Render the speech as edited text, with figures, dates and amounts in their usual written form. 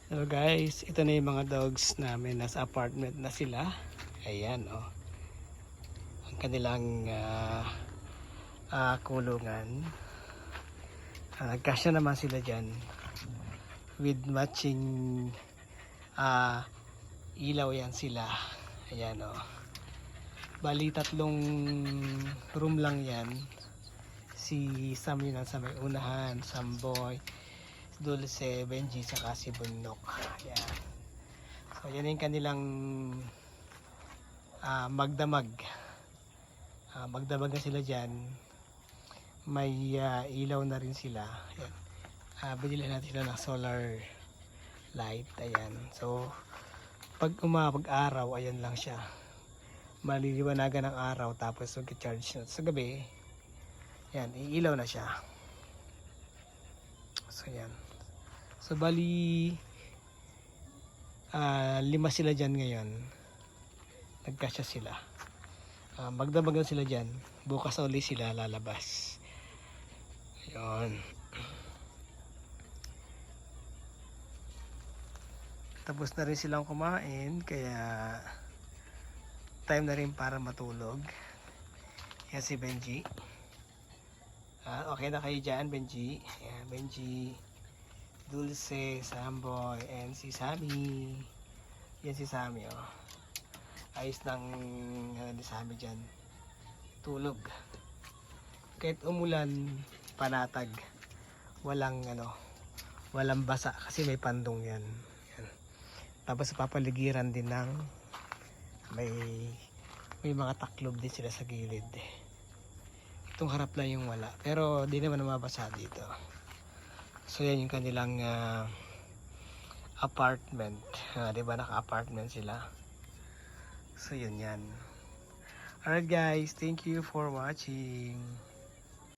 Hello guys, ito na yung mga dogs namin. Nasa apartment na sila. Ayan oh. Ang kanilang kulungan. Nagkasya naman sila dyan. With matching ilaw yan sila. Ayan oh. Bali tatlong room lang yan. Si Sam yun sa may unahan, Samboy, Dulce, Benji, saka si Bunok. Ayan. So yan yung kanilang magdamag. Magdamag na sila dyan. May ilaw na rin sila. Ayan. Binili natin sila ng solar light. Ayan. So pag araw, ayan lang siya. Maliliwanagan ng araw tapos mag-charge na sa gabi. Ayan, iilaw na siya. So yan. So bali 5 sila dyan ngayon. Nagkasya sila. Magdamag na sila dyan. Bukas uli sila lalabas. Ayun. Tapos na rin silang kumain. Kaya time na rin para matulog. Yan si Benji. Okay na kayo dyan, Benji. Ayan, Benji, Dulce, Samboy, and si Sammy. Yan si Sammy, oh. Ayos ng ni Sammy dyan. Tulog. Kahit umulan, panatag. Walang basa kasi may pandong yan. Yan. Tapos papaligiran din ng may mga taklob din sila sa gilid. Itong harap lang yung wala. Pero di naman mabasa dito. So yan yung kanilang apartment. Diba naka-apartment sila? So yun yan. Alright guys, thank you for watching.